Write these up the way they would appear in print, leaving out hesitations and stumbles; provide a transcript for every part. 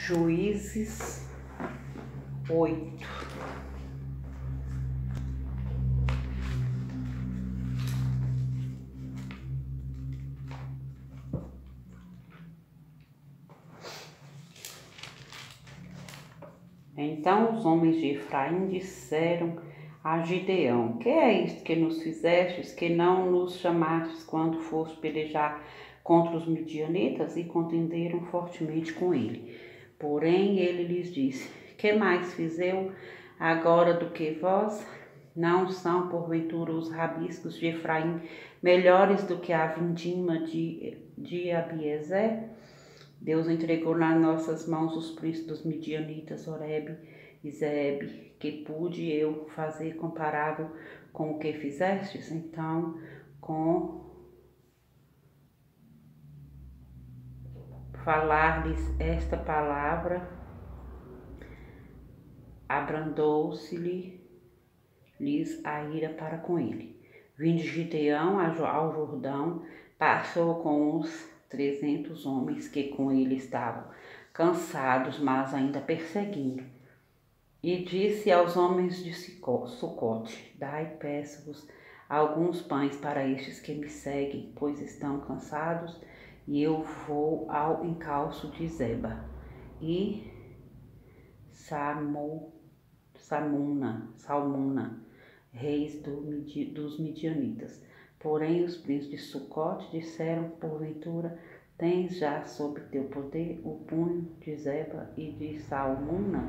Juízes 8. Então os homens de Efraim disseram a Gideão: Que é isto que nos fizestes, que não nos chamastes quando foste pelejar contra os midianitas? E contenderam fortemente com ele. Porém ele lhes disse: Que mais fiz eu agora do que vós? Não são, porventura, os rabiscos de Efraim melhores do que a vindima de Abiezer? Deus entregou nas nossas mãos os príncipes dos midianitas, Oreb e Zeeb, que pude eu fazer comparável com o que fizestes? Então, com falar-lhes esta palavra, abrandou-se-lhes a ira para com ele. Vindo Gideão ao Jordão, passou com os 300 homens que com ele estavam, cansados, mas ainda perseguindo. E disse aos homens de Sucote: Dai, peço-vos, alguns pães para estes que me seguem, pois estão cansados, e eu vou ao encalço de Zeba e Salmuna, reis dos midianitas. Porém os príncipes de Sucote disseram: Porventura tens já sob teu poder o punho de Zeba e de Salmuna,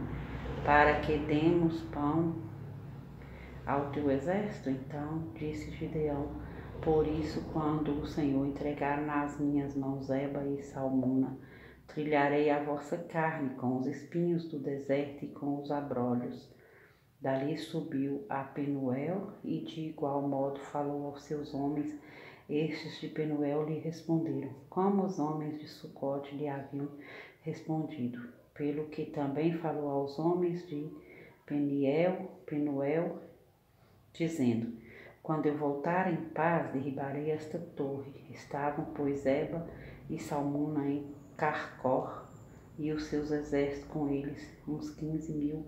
para que demos pão ao teu exército? Então disse Gideão: Por isso, quando o Senhor entregar nas minhas mãos Zeba e Salmuna, trilharei a vossa carne com os espinhos do deserto e com os abrolhos. Dali subiu a Penuel e de igual modo falou aos seus homens. Estes de Penuel lhe responderam, como os homens de Sucote lhe haviam respondido, pelo que também falou aos homens de Penuel, dizendo: Quando eu voltar em paz, derribarei esta torre. Estavam, pois, Zeba e Salmuna em Carcor, e os seus exércitos com eles, uns 15.000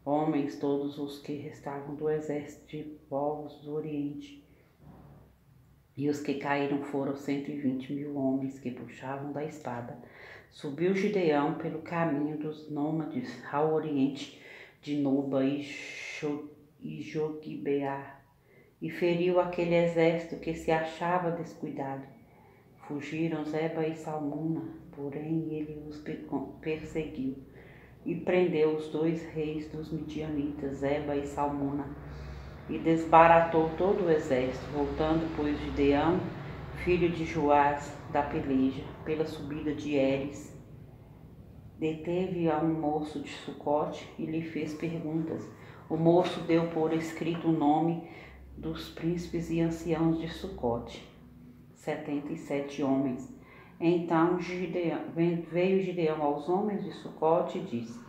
homens, todos os que restavam do exército de povos do Oriente. E os que caíram foram 120.000 homens que puxavam da espada. Subiu Gideão pelo caminho dos nômades ao oriente de Noba e Jogibeá, e feriu aquele exército que se achava descuidado. Fugiram Zeba e Salmuna, porém ele os perseguiu e prendeu os 2 reis dos midianitas, Zeba e Salmuna, e desbaratou todo o exército. Voltando, pois, Gideão, filho de Joás, da peleja, pela subida de Eres, deteve a um moço de Sucote e lhe fez perguntas. O moço deu por escrito o nome dos príncipes e anciãos de Sucote, 77 homens. Então veio Gideão aos homens de Sucote e disse: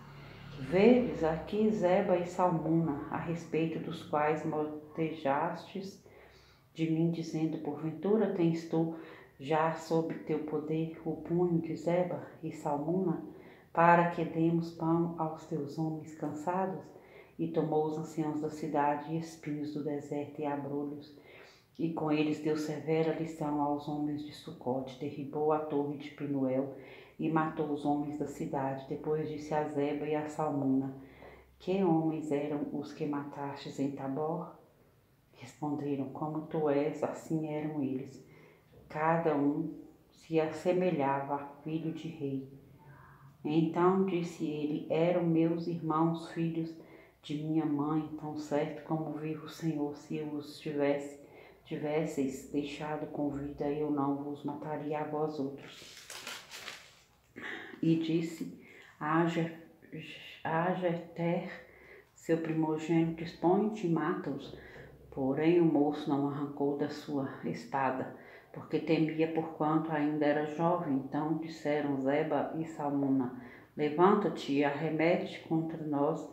Vedes aqui Zeba e Salmuna, a respeito dos quais motejastes de mim, dizendo: Porventura tens tu já sob teu poder o punho de Zeba e Salmuna, para que demos pão aos teus homens cansados? E tomou os anciãos da cidade e espinhos do deserto e abrolhos, e com eles deu severa lição aos homens de Sucote, derribou a torre de Penuel e matou os homens da cidade. Depois disse a Zeba e a Salmuna: Que homens eram os que matastes em Tabor? Responderam: Como tu és, assim eram eles. Cada um se assemelhava a filho de rei. Então disse ele: Eram meus irmãos, filhos de minha mãe. Tão certo como vive o Senhor, se os tivesseis deixado com vida, eu não vos mataria a vós outros. E disse a Jeter, seu primogênito: Dispõe-te e mata-os. Porém o moço não arrancou da sua espada, porque temia, porquanto ainda era jovem. Então disseram Zeba e Salmuna: Levanta-te e arremete contra nós,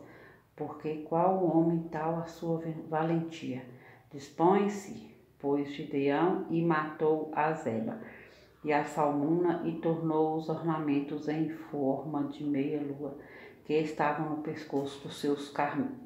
porque qual homem tal a sua valentia? Dispõe-se, pois, Gideão, e matou a Zeba e a salmuna, e tornou os ornamentos em forma de meia-lua que estavam no pescoço dos seus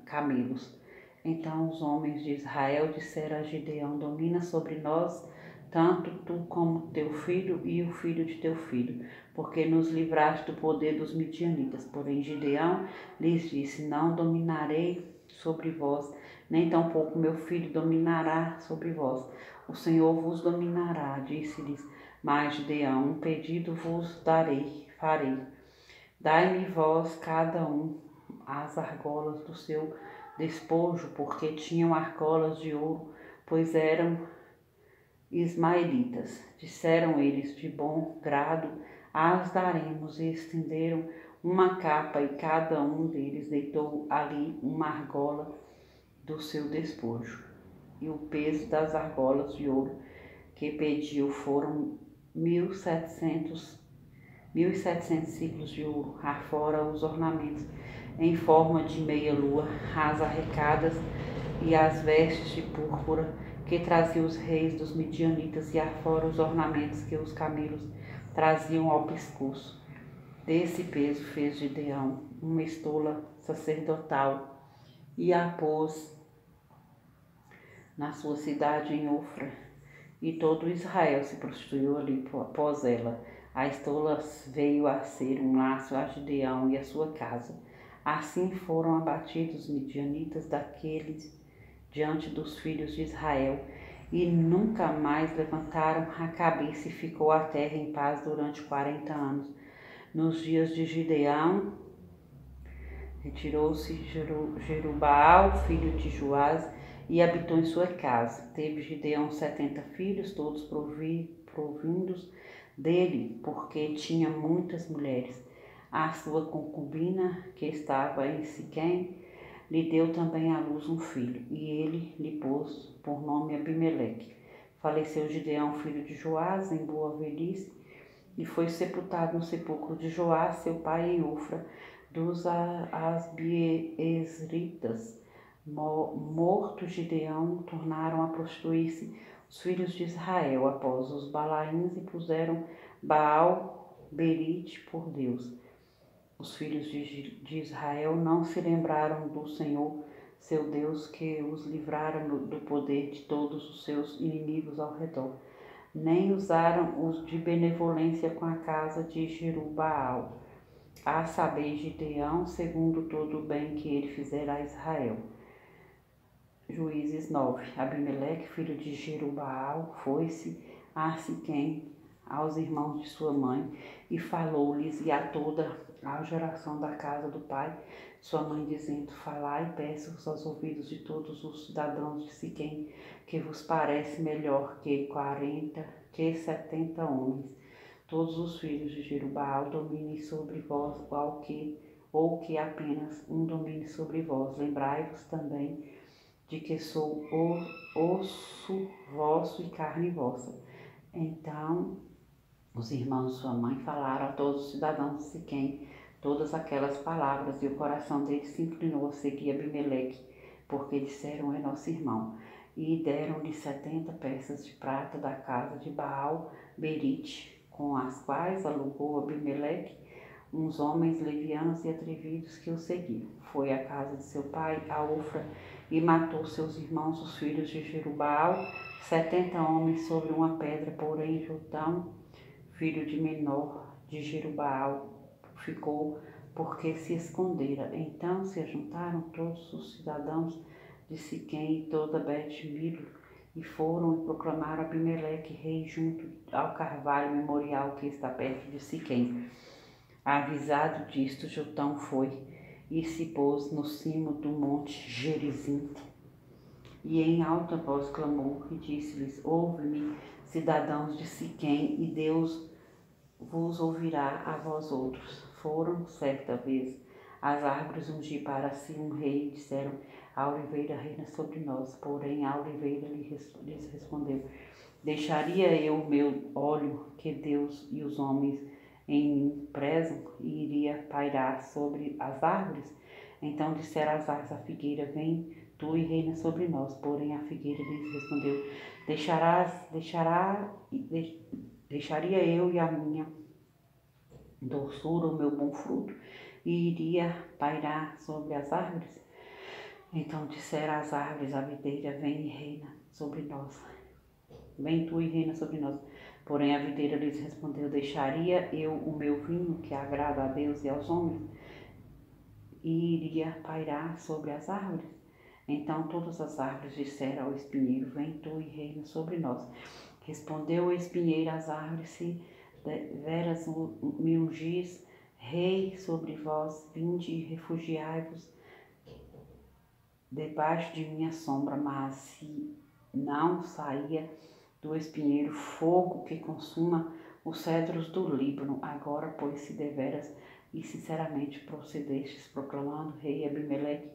camelos. Então os homens de Israel disseram a Gideão: domina sobre nós, tanto tu como teu filho e o filho de teu filho, porque nos livraste do poder dos midianitas. Porém Gideão lhes disse: não dominarei sobre vós, nem tampouco meu filho dominará sobre vós. O Senhor vos dominará, disse-lhes. Mas Gideão: um pedido vos farei. Dai-me vós cada um as argolas do seu despojo, porque tinham argolas de ouro, pois eram ismaelitas. Disseram eles: de bom grado as daremos, e estenderam uma capa, e cada um deles deitou ali uma argola do seu despojo. E o peso das argolas de ouro que pediu foram 1.700 ciclos de ouro, afora os ornamentos em forma de meia-lua, as arrecadas e as vestes de púrpura que traziam os reis dos midianitas, e afora os ornamentos que os camelos traziam ao pescoço. Desse peso fez Gideão uma estola sacerdotal e a pôs na sua cidade em Ofra, e todo Israel se prostituiu ali após ela. A estola veio a ser um laço a Gideão e a sua casa. Assim foram abatidos os midianitas daqueles diante dos filhos de Israel, e nunca mais levantaram a cabeça, e ficou a terra em paz durante 40 anos. Nos dias de Gideão, retirou-se Jerubaal, filho de Joás, e habitou em sua casa. Teve Gideão 70 filhos, todos provindos dele, porque tinha muitas mulheres. A sua concubina, que estava em Siquém, lhe deu também à luz um filho, e ele lhe pôs por nome Abimeleque. Faleceu Gideão, filho de Joás, em boa velhice, e foi sepultado no sepulcro de Joás, seu pai, em Ofra dos Asbiezritas. Morto Gideão, tornaram a prostituir-se os filhos de Israel após os Balaíns, e puseram Baal-Berite por Deus. Os filhos de Israel não se lembraram do Senhor, seu Deus, que os livrara do poder de todos os seus inimigos ao redor, nem usaram os de benevolência com a casa de Jerubaal, a saber, Gideão, segundo todo o bem que ele fizera a Israel. Juízes 9. Abimeleque, filho de Jerubaal, foi-se a Siquém, aos irmãos de sua mãe, e falou-lhes, e a toda a geração da casa do pai, sua mãe, dizendo: falai, peço-vos aos ouvidos de todos os cidadãos de Siquém, que vos parece melhor que 70 homens. Todos os filhos de Jerubaal dominem sobre vós, ou que apenas um domine sobre vós. Lembrai-vos também de que sou osso vosso e carne vossa. Então os irmãos de sua mãe falaram a todos os cidadãos de Siquém todas aquelas palavras, e o coração deles se inclinou a seguir Abimeleque, porque disseram: é nosso irmão. E deram-lhe 70 peças de prata da casa de Baal-Berite, com as quais alugou Abimeleque uns homens levianos e atrevidos que o seguiam. Foi à casa de seu pai, a Ofra, e matou seus irmãos, os filhos de Jerubaal, 70 homens sobre uma pedra. Porém Jotão, filho de menor de Jerubaal, ficou, porque se escondera. Então se ajuntaram todos os cidadãos de Siquém e toda Bet-Milo, e foram e proclamaram Abimeleque rei junto ao carvalho memorial que está perto de Siquém. Avisado disto, Jotão foi e se pôs no cimo do monte Gerizim, e em alta voz clamou e disse-lhes: ouve-me, cidadãos de Siquém, e Deus vos ouvirá a vós outros. Foram certa vez as árvores ungir para si um rei, e disseram: a oliveira reina sobre nós. Porém a oliveira lhes respondeu: deixaria eu o meu óleo, que Deus e os homens em mim prezam, e iria pairar sobre as árvores? Então disseram as árvores à figueira: vem tu e reina sobre nós. Porém a figueira lhes respondeu: deixaria eu e a minha doçura, o meu bom fruto, e iria pairar sobre as árvores? Então disseram as árvores à videira: vem e reina sobre nós. Vem tu e reina sobre nós. Porém a videira lhes respondeu: deixaria eu o meu vinho, que agrada a Deus e aos homens, e iria pairar sobre as árvores? Então todas as árvores disseram ao espinheiro: vem tu e reina sobre nós. Respondeu o espinheiro às árvores: se deveras me ungis rei sobre vós, vinde e refugiai-vos debaixo de minha sombra. Mas se não saía do espinheiro fogo que consuma os cedros do Líbano, agora, pois, se deveras e sinceramente procedestes, proclamando rei Abimeleque,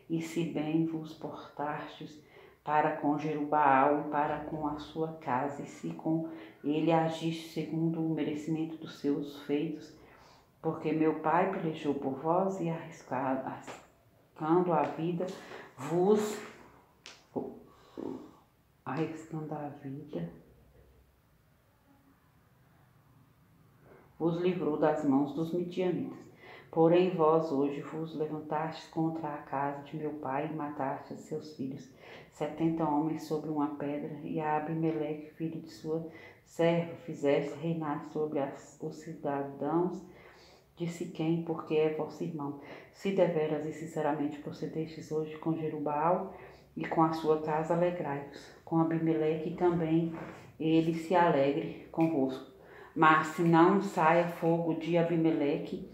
e se bem vos portastes para com Jerubaal e para com a sua casa, e se com ele agiste segundo o merecimento dos seus feitos, porque meu pai pelejou por vós e arriscando a vida, vos arriscando a vida, vos livrou das mãos dos midianitas. Porém vós hoje vos levantastes contra a casa de meu pai e matastes seus filhos, 70 homens sobre uma pedra, e a Abimeleque, filho de sua serva, fizeste reinar sobre os cidadãos de Siquém, porque é vosso irmão. Se deveras e sinceramente procedestes hoje com Jerubaal e com a sua casa, alegrai-vos. Com Abimeleque também ele se alegre convosco. Mas se não saia fogo de Abimeleque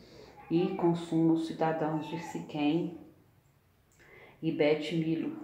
e consuma os cidadãos de Siquém e Bet-Milo,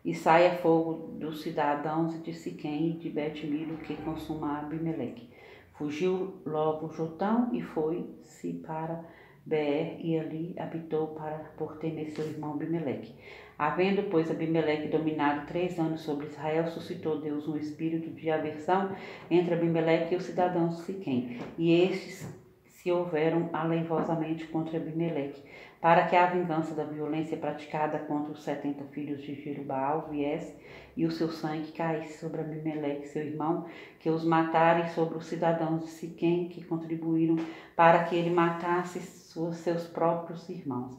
e saia fogo dos cidadãos de Siquém e de Bet-Milo que consuma Abimeleque. Fugiu logo Jotão e foi-se para Beer, e ali habitou por temer seu irmão Abimeleque. Havendo, pois, Abimeleque dominado 3 anos sobre Israel, suscitou Deus um espírito de aversão entre Abimeleque e os cidadãos de Siquém, e estes se houveram aleivosamente contra Abimeleque, para que a vingança da violência praticada contra os 70 filhos de Jerubaal viesse, e o seu sangue caísse sobre Abimeleque, seu irmão, que os matarem, sobre os cidadãos de Siquém, que contribuíram para que ele matasse seus próprios irmãos.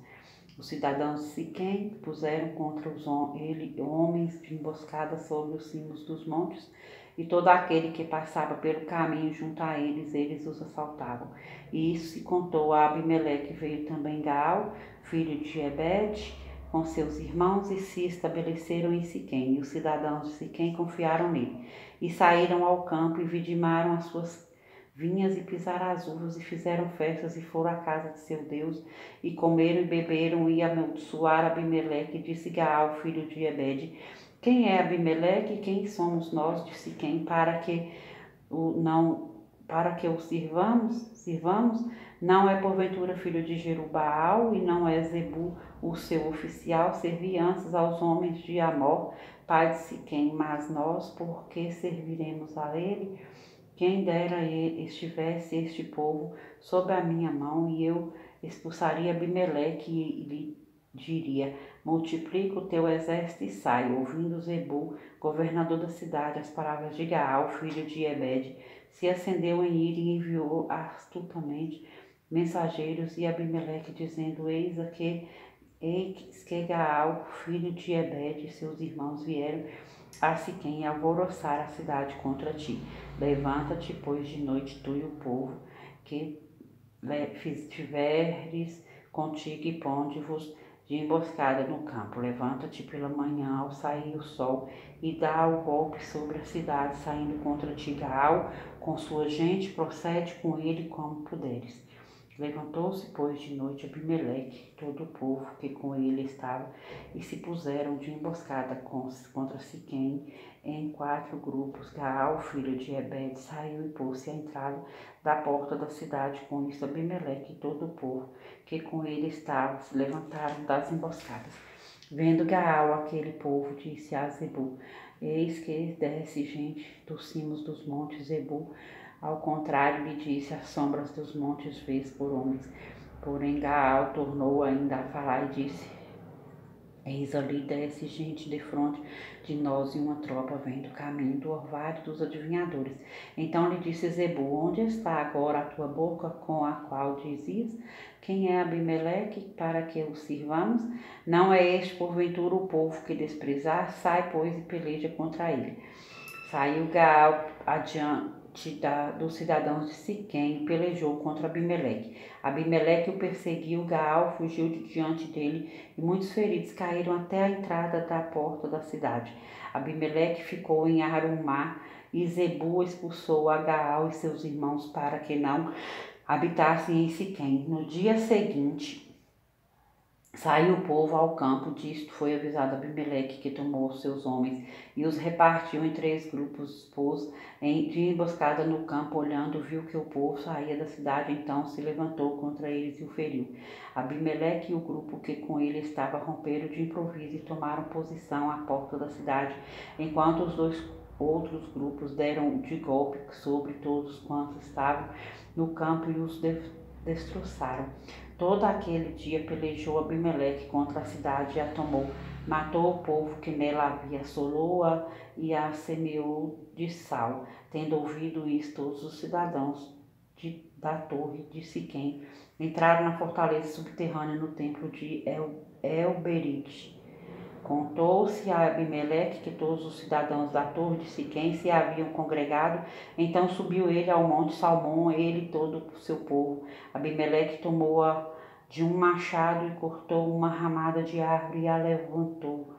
Os cidadãos de Siquém puseram contra ele homens de emboscada sobre os cimos dos montes, e todo aquele que passava pelo caminho junto a eles os assaltavam. E isso se contou a Abimeleque. Veio também Gaal, filho de Ebed, com seus irmãos, e se estabeleceram em Siquém. E os cidadãos de Siquém confiaram nele, e saíram ao campo e vidimaram as suas vinhas e pisaram as uvas, e fizeram festas, e foram à casa de seu Deus, e comeram e beberam, e amaldiçoaram Abimeleque. E disse Gaal, filho de Ebed: quem é Abimeleque e quem somos nós de Siquém para que o sirvamos? Não é porventura filho de Jerubaal, e não é Zebu o seu oficial? Servi antes aos homens de Amor, pai de Siquém, mas nós por que serviremos a ele? Quem dera estivesse este povo sob a minha mão, e eu expulsaria Abimeleque e lhe diria: multiplica o teu exército e sai. Ouvindo Zebu, governador da cidade, as palavras de Gaal, filho de Ebed, se acendeu em ira e enviou astutamente mensageiros e Abimeleque, dizendo: eis que Gaal, filho de Ebed, e seus irmãos vieram a Siquém alvoroçar a cidade contra ti. Levanta-te, pois, de noite, tu e o povo que tiveres contigo, e ponde-vos de emboscada no campo. Levanta-te pela manhã, ao sair o sol, e dá o golpe sobre a cidade, saindo contra ti Gaal com sua gente, procede com ele como puderes. Levantou-se, pois, de noite Abimeleque, todo o povo que com ele estava, e se puseram de emboscada contra Siquém em 4 grupos. Gaal, filho de Ebed, saiu e pôs-se à entrada da porta da cidade. Com isso Abimeleque e todo o povo que com ele estava se levantaram das emboscadas. Vendo Gaal aquele povo, disse a Zebu: eis que desce gente dos cimos dos montes. Zebu, ao contrário, lhe disse: as sombras dos montes vês por homens. Porém Gaal tornou ainda a falar e disse: Eis ali desce gente defronte de nós e uma tropa vem do caminho do orvalho dos adivinhadores. Então lhe disse Zebu: onde está agora a tua boca com a qual dizias: quem é Abimeleque para que o sirvamos? Não é este porventura o povo que desprezar? Sai, pois, e peleja contra ele. Saiu Gaal adiante dos cidadãos de Siquém e pelejou contra Abimeleque. Abimeleque o perseguiu, Gaal fugiu de diante dele e muitos feridos caíram até a entrada da porta da cidade. Abimeleque ficou em Arumá e Zebu expulsou a Gaal e seus irmãos para que não habitassem em Siquém. No dia seguinte, saiu o povo ao campo, disto foi avisado Abimeleque, que tomou os seus homens e os repartiu em 3 grupos, pôs de emboscada no campo, olhando, viu que o povo saía da cidade, então se levantou contra eles e o feriu. Abimeleque e o grupo que com ele estava romperam de improviso e tomaram posição à porta da cidade, enquanto os 2 outros grupos deram de golpe sobre todos quantos estavam no campo e os destroçaram. Todo aquele dia pelejou Abimeleque contra a cidade e a tomou. Matou o povo que nela havia, assolou-a e a semeou de sal. Tendo ouvido isso, todos os cidadãos da torre de Siquém entraram na fortaleza subterrânea no templo de Elberite. Contou-se a Abimeleque que todos os cidadãos da torre de Siquém se haviam congregado, então subiu ele ao monte Salmão, ele e todo o seu povo. Abimeleque tomou-a de um machado e cortou uma ramada de árvore e a levantou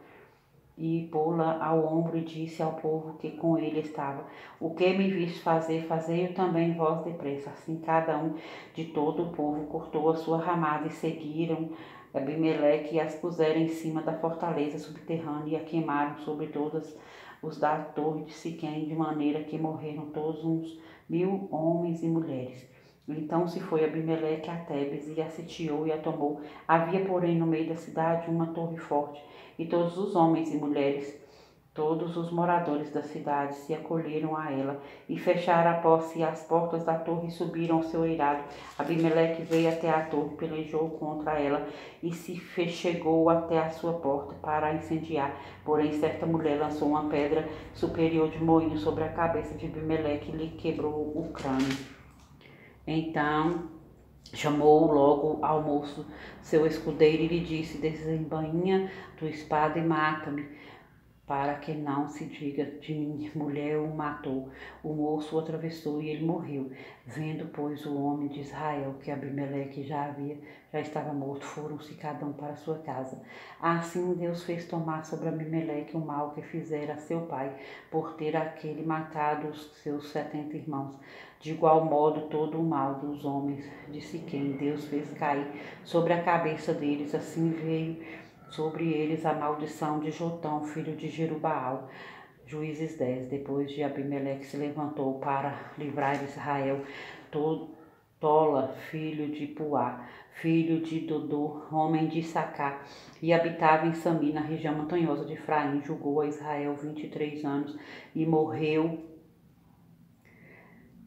e pô-la ao ombro e disse ao povo que com ele estava: o que me viste fazer, fazei-o também vós depressa. Assim cada um de todo o povo cortou a sua ramada e seguiram Abimeleque e as puseram em cima da fortaleza subterrânea e a queimaram sobre todas os da torre de Siquém, de maneira que morreram todos uns 1000 homens e mulheres. Então se foi Abimeleque a Tebes e a sitiou e a tomou. Havia, porém, no meio da cidade uma torre forte, e todos os homens e mulheres, todos os moradores da cidade se acolheram a ela e fecharam após si as portas da torre e subiram ao seu eirado. Abimeleque veio até a torre, pelejou contra ela e se chegou até a sua porta para a incendiar. Porém, certa mulher lançou uma pedra superior de moinho sobre a cabeça de Abimeleque e lhe quebrou o crânio. Então chamou logo ao moço seu escudeiro e lhe disse: desembainha tua espada e mata-me, para que não se diga de mim, mulher o matou. O moço o atravessou e ele morreu. Vendo, pois, o homem de Israel que Abimeleque já estava morto, foram-se cada um para sua casa. Assim Deus fez tomar sobre Abimeleque o mal que fizera a seu pai, por ter aquele matado os seus 70 irmãos. De igual modo, todo o mal dos homens de Siquém Deus fez cair sobre a cabeça deles. Assim veio sobre eles a maldição de Jotão, filho de Jerubaal. Juízes 10. Depois de Abimeleque se levantou para livrar Israel, Tola, filho de Puá, filho de Dodô, homem de Sacá, e habitava em Sami, na região montanhosa de Efraim, julgou a Israel 23 anos e morreu.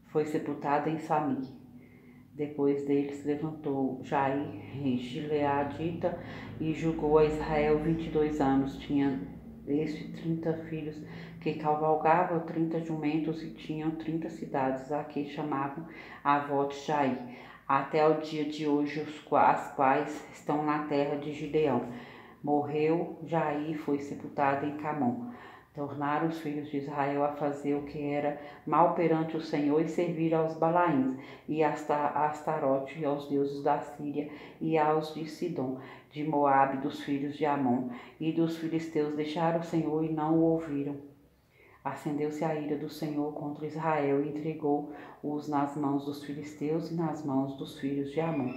Foi sepultado em Sami. Depois dele se levantou Jair, gileadita, e julgou a Israel 22 anos. Tinha este 30 filhos, que cavalgavam 30 jumentos e tinham 30 cidades, a que chamavam Avot Jair, até o dia de hoje, as quais estão na terra de Gideão. Morreu Jair e foi sepultado em Camon. Tornaram os filhos de Israel a fazer o que era mal perante o Senhor e servir aos Balaíns e a Astarote e aos deuses da Síria e aos de Sidom, de Moabe, dos filhos de Amon e dos filisteus. Deixaram o Senhor e não o ouviram. Acendeu-se a ira do Senhor contra Israel e entregou-os nas mãos dos filisteus e nas mãos dos filhos de Amon,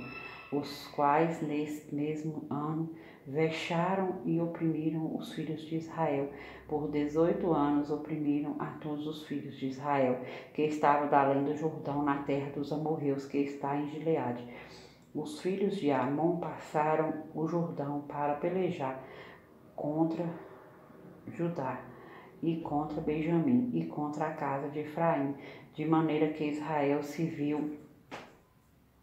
os quais nesse mesmo ano vexaram e oprimiram os filhos de Israel. Por 18 anos oprimiram a todos os filhos de Israel, que estavam da além do Jordão, na terra dos amorreus, que está em Gileade. Os filhos de Amon passaram o Jordão para pelejar contra Judá e contra Benjamim e contra a casa de Efraim, de maneira que Israel se viu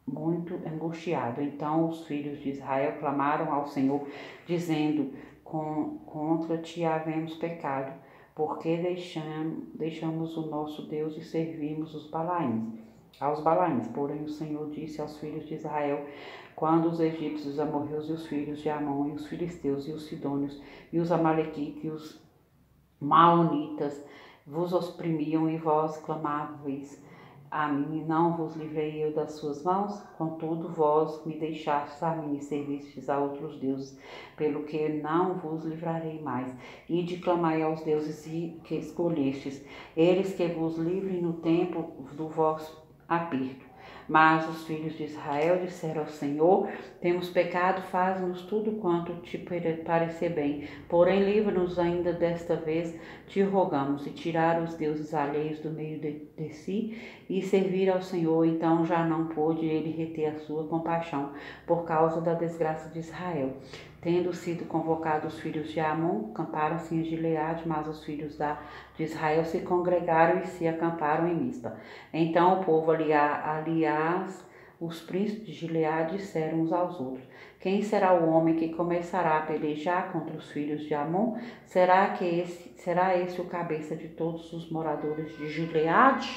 muito angustiado. Então os filhos de Israel clamaram ao Senhor, dizendo: contra ti havemos pecado, porque deixamos o nosso Deus e servimos aos Balaíns. Porém o Senhor disse aos filhos de Israel, quando os egípcios, os amorreus e os filhos de Amon, e os filisteus, e os sidônios, e os amalequitas, e os maonitas vos oprimiam, e vós clamáveis a mim, não vos livrei eu das suas mãos? Contudo, vós me deixastes a mim e servistes a outros deuses, pelo que não vos livrarei mais. Ide clamai aos deuses que escolhestes, eles que vos livrem no tempo do vosso aperto. Mas os filhos de Israel disseram ao Senhor, temos pecado, faz-nos tudo quanto te parecer bem. Porém, livra-nos ainda desta vez, te rogamos, e tirar os deuses alheios do meio de si, e servir ao Senhor. Então já não pôde ele reter a sua compaixão, por causa da desgraça de Israel. Tendo sido convocados os filhos de Amon, acamparam-se em Gileade, mas os filhos de Israel se congregaram e se acamparam em Mispa. Então o povo, aliás, os príncipes de Gileade disseram uns aos outros, quem será o homem que começará a pelejar contra os filhos de Amon? Será esse o cabeça de todos os moradores de Gileade?